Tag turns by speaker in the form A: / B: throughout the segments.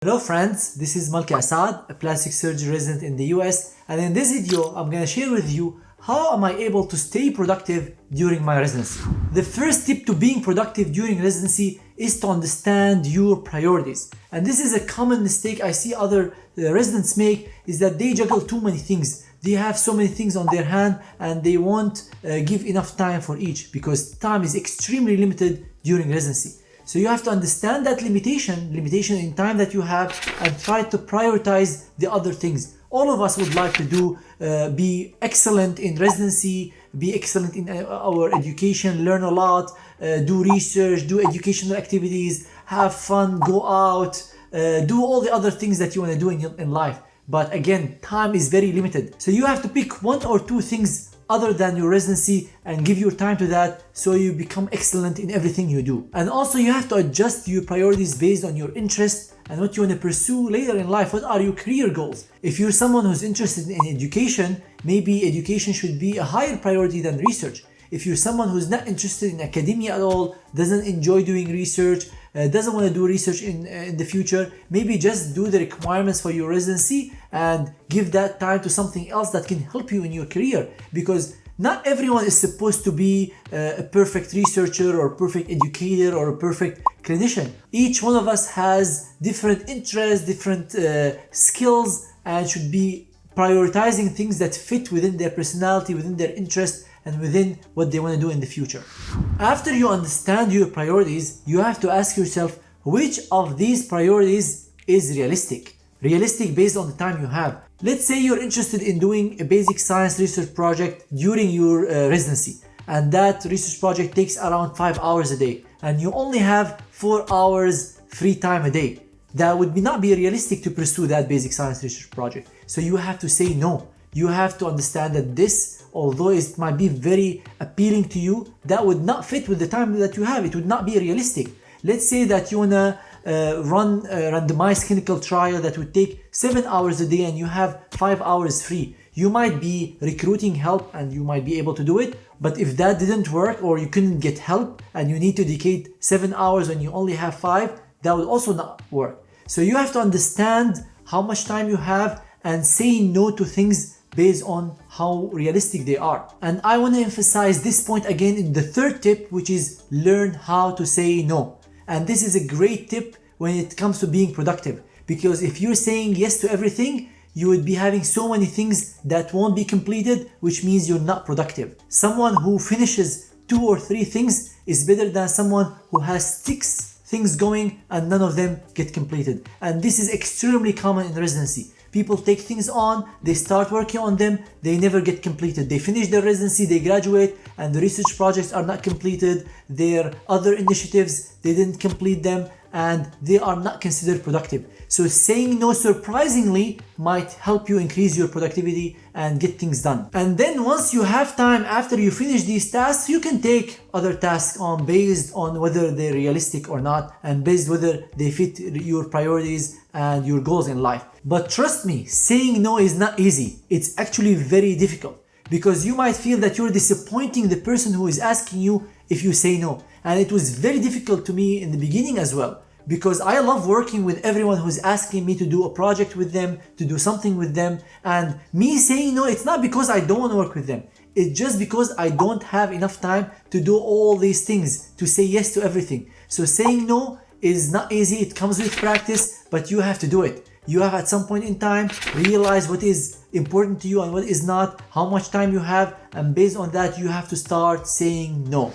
A: Hello friends, this is Malki Assad, a plastic surgery resident in the US, and in this video I'm gonna share with you how am I able to stay productive during my residency. The first tip to being productive during residency is to understand your priorities. And this is a common mistake I see other residents make, is that they juggle too many things. They have so many things on their hand and they won't give enough time for each, because time is extremely limited during residency. So you have to understand that limitation in time that you have, and try to prioritize the other things. All of us would like to be excellent in residency, be excellent in our education, learn a lot, do research, do educational activities, have fun, go out, do all the other things that you want to do in life. But again, time is very limited. So you have to pick one or two things other than your residency and give your time to that, so you become excellent in everything you do. And also you have to adjust your priorities based on your interest and what you want to pursue later in life. What are your career goals? If you're someone who's interested in education, maybe education should be a higher priority than research. If you're someone who's not interested in academia at all, doesn't enjoy doing research, doesn't want to do research in the future, maybe just do the requirements for your residency and give that time to something else that can help you in your career. Because not everyone is supposed to be a perfect researcher or perfect educator or a perfect clinician. Each one of us has different interests, different skills, and should be prioritizing things that fit within their personality, within their interest, and within what they want to do in the future. After you understand your priorities, you have to ask yourself which of these priorities is realistic. Realistic based on the time you have. Let's say you're interested in doing a basic science research project during your residency, and that research project takes around 5 hours a day, and you only have 4 hours free time a day. That would not be realistic to pursue that basic science research project. So you have to say no. You have to understand that this, although it might be very appealing to you, that would not fit with the time that you have. It would not be realistic. Let's say that you wanna run a randomized clinical trial that would take 7 hours a day and you have 5 hours free. You might be recruiting help and you might be able to do it, but if that didn't work or you couldn't get help and you need to dedicate 7 hours when you only have 5, that would also not work. So you have to understand how much time you have and say no to things based on how realistic they are. And I want to emphasize this point again in the third tip, which is learn how to say no. And this is a great tip when it comes to being productive, because if you're saying yes to everything, you would be having so many things that won't be completed, which means you're not productive. Someone who finishes 2 or 3 things is better than someone who has 6 things going and none of them get completed. And this is extremely common in residency. People take things on, they start working on them, they never get completed. They finish their residency, they graduate, and the research projects are not completed. Their other initiatives, they didn't complete them, and they are not considered productive. So saying no, surprisingly, might help you increase your productivity and get things done. And then once you have time after you finish these tasks, you can take other tasks on based on whether they're realistic or not, and based whether they fit your priorities and your goals in life. But trust me, saying no is not easy. It's actually very difficult, because you might feel that you're disappointing the person who is asking you if you say no. And it was very difficult to me in the beginning as well, because I love working with everyone who's asking me to do a project with them, to do something with them. And me saying no, it's not because I don't want to work with them. It's just because I don't have enough time to do all these things, to say yes to everything. So saying no is not easy. It comes with practice, but you have to do it. You have at some point in time realize what is important to you and what is not, how much time you have, and based on that you have to start saying no.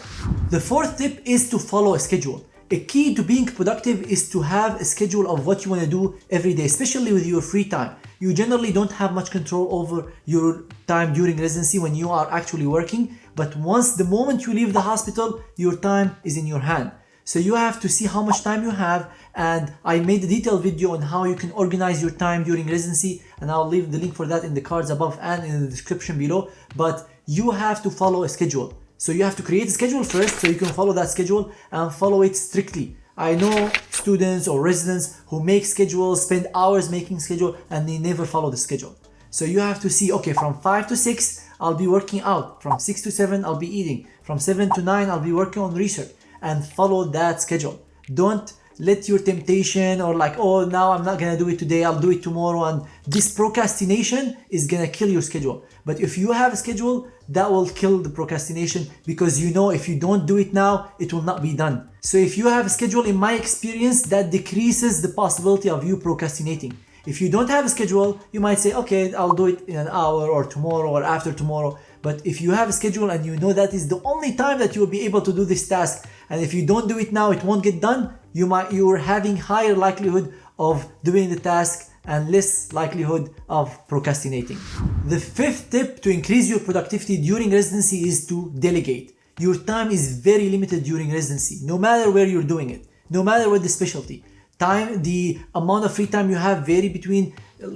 A: The fourth tip is to follow a schedule. A key to being productive is to have a schedule of what you want to do every day, especially with your free time. You generally don't have much control over your time during residency when you are actually working, but the moment you leave the hospital, your time is in your hand. So you have to see how much time you have, and I made a detailed video on how you can organize your time during residency, and I'll leave the link for that in the cards above and in the description below. But you have to follow a schedule. So you have to create a schedule first so you can follow that schedule and follow it strictly. I know students or residents who make schedules, spend hours making schedule, and they never follow the schedule. So you have to see, okay, from 5 to 6, I'll be working out. From 6 to 7, I'll be eating. From 7 to 9, I'll be working on research. And follow that schedule. Don't let your temptation or like, oh, now I'm not gonna do it today, I'll do it tomorrow, and this procrastination is gonna kill your schedule. But if you have a schedule, that will kill the procrastination, because you know if you don't do it now, it will not be done. So if you have a schedule, in my experience, that decreases the possibility of you procrastinating. If you don't have a schedule, you might say, okay, I'll do it in an hour or tomorrow or after tomorrow. But if you have a schedule and you know that is the only time that you will be able to do this task, and if you don't do it now, it won't get done, you're having higher likelihood of doing the task and less likelihood of procrastinating. The fifth tip to increase your productivity during residency is to delegate. Your time is very limited during residency, no matter where you're doing it, no matter what the specialty. The amount of free time you have vary between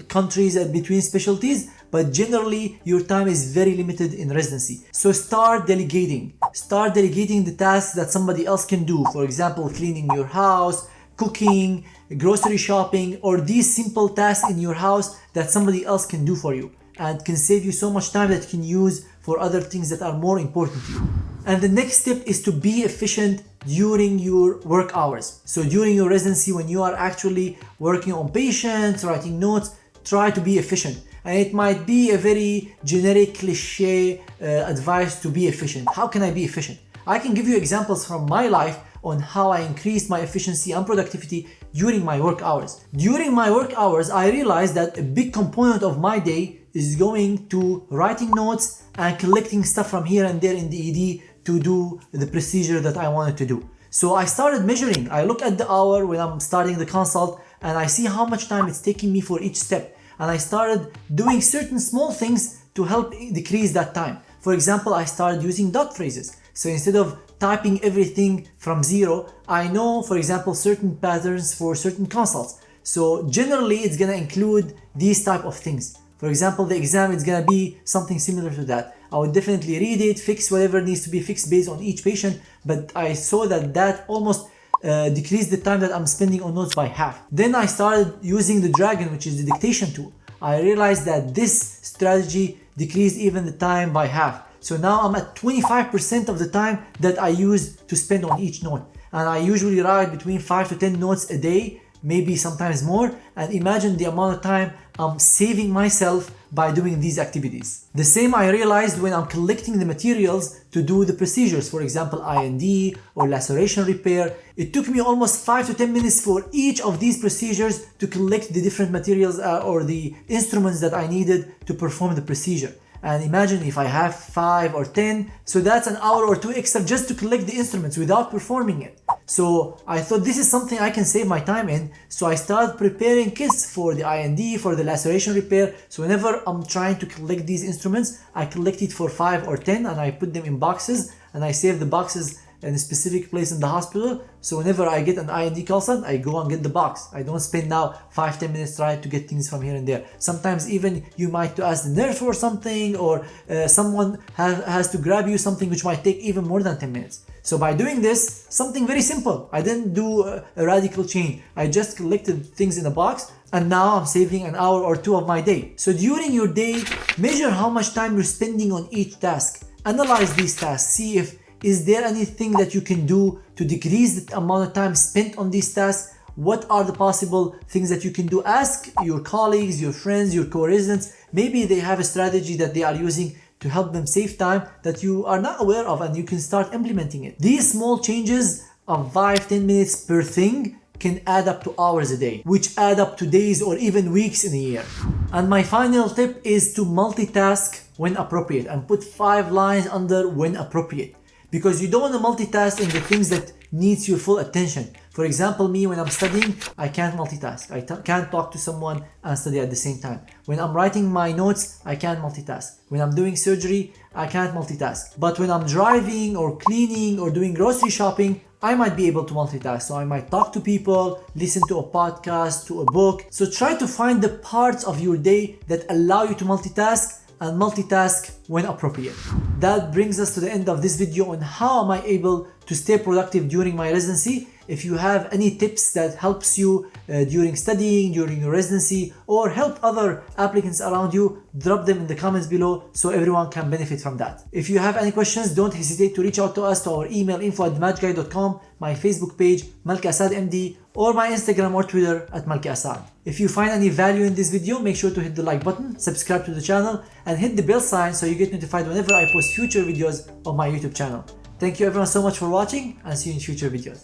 A: countries and between specialties, but generally your time is very limited in residency. So start delegating. Start delegating the tasks that somebody else can do. For example, cleaning your house, cooking, grocery shopping, or these simple tasks in your house that somebody else can do for you and can save you so much time that you can use for other things that are more important to you. And the next step is to be efficient during your work hours. So during your residency, when you are actually working on patients, writing notes, try to be efficient. And it might be a very generic cliche advice to be efficient. How can I be efficient? I can give you examples from my life on how I increased my efficiency and productivity during my work hours. During my work hours, I realized that a big component of my day is going to writing notes and collecting stuff from here and there in the ED to do the procedure that I wanted to do. So I started measuring. I look at the hour when I'm starting the consult and I see how much time it's taking me for each step. And I started doing certain small things to help decrease that time. For example, I started using dot phrases. So instead of typing everything from zero, I know, for example, certain patterns for certain consults. So generally, it's gonna include these type of things. For example, the exam is gonna be something similar to that. I would definitely read it, fix whatever needs to be fixed based on each patient, but I saw that almost decreased the time that I'm spending on notes by half. Then I started using the Dragon, which is the dictation tool. I realized that this strategy decreased even the time by half. So now I'm at 25% of the time that I use to spend on each note. And I usually write between 5 to 10 notes a day, maybe sometimes more. And imagine the amount of time I'm saving myself by doing these activities. The same I realized when I'm collecting the materials to do the procedures, for example, IND or laceration repair. It took me almost 5 to 10 minutes for each of these procedures to collect the different materials or the instruments that I needed to perform the procedure. And imagine if I have 5 or 10, so that's an hour or 2 extra just to collect the instruments without performing it. So I thought this is something I can save my time in. So I started preparing kits for the IND, for the laceration repair. So whenever I'm trying to collect these instruments, I collect it for 5 or 10 and I put them in boxes and I save the boxes in a specific place in the hospital. So whenever I get an IND consult, I go and get the box. I don't spend now 5-10 minutes trying to get things from here and there. Sometimes even you might to ask the nurse for something, or someone has to grab you something which might take even more than 10 minutes. So by doing this, something very simple. I didn't do a radical change. I just collected things in a box and now I'm saving an hour or 2 of my day. So during your day, measure how much time you're spending on each task. Analyze these tasks. See if is there anything that you can do to decrease the amount of time spent on these tasks? What are the possible things that you can do? Ask your colleagues, your friends, your co-residents. Maybe they have a strategy that they are using to help them save time that you are not aware of, and you can start implementing it. These small changes of 5-10 minutes per thing can add up to hours a day, which add up to days or even weeks in a year. And my final tip is to multitask when appropriate, and put 5 lines under when appropriate. Because you don't want to multitask in the things that needs your full attention. For example, me, when I'm studying, I can't multitask. I can't talk to someone and study at the same time. When I'm writing my notes, I can't multitask. When I'm doing surgery, I can't multitask. But when I'm driving or cleaning or doing grocery shopping, I might be able to multitask. So I might talk to people, listen to a podcast, to a book. So try to find the parts of your day that allow you to multitask, and multitask when appropriate. That brings us to the end of this video on how am I able to stay productive during my residency. If you have any tips that helps you during studying, during your residency, or help other applicants around you, drop them in the comments below so everyone can benefit from that. If you have any questions, don't hesitate to reach out to us to our email info@thematchguy.com, my Facebook page Malki Assad MD, or my Instagram or Twitter @Malki Assad. If you find any value in this video, make sure to hit the like button, subscribe to the channel, and hit the bell sign so you get notified whenever I post future videos on my YouTube channel. Thank you everyone so much for watching, and see you in future videos.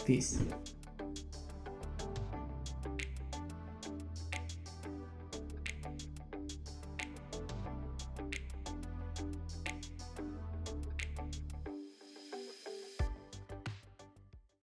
A: Peace.